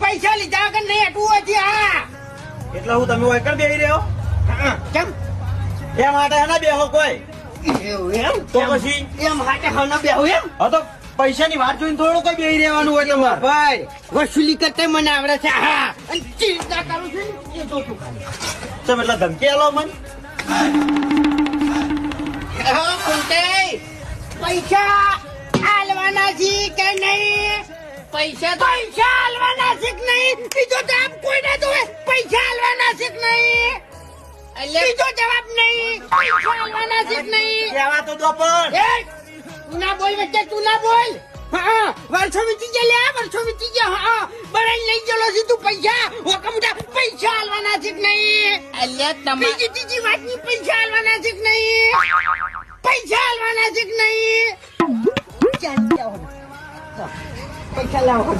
પૈસા લીધા કે નહીં હટવું હજી હા એટલે હું તમે એકર બેહી રહ્યો કેમ એ માટે હે ને બેહો કોઈ એવું એમ તો પછી એમ હાટે હમણાં બેહું એમ હા તો પૈસાની વાત જોઈને થોડું કઈ બેહી રહેવાનું હોય તમારે ભાઈ વસૂલી કરતા મને આવડે છે હા અને ચિંતા કરું છું ને એ તો તું ખાલી ચમ એટલે ધમકી આલો મન પૈસા આલવાના છે કે નહીં પૈસા આલવાના છે કે નહીં બીજો જવાબ કોઈ ના દો પૈસા આલવાના છે કે નહીં બીજો જવાબ નહીં પૈસા આલવાના છે કે નહીં કહેવા તો દો પણ તું ના બોલ વચ્ચે તું ના બોલ હા વર્ષો વીતી ગયા વર્ષો વીતી ગયા હા બરાઈ લઈ ગયેલો છે તું પૈસા હોકમડા પૈસા આલવાના છે કે નહીં બીજી ત્રીજી વાતની પૈસા આલવાના છે કે નહીં પૈસા આલવાના છે કે નહીં પૈસા લાવો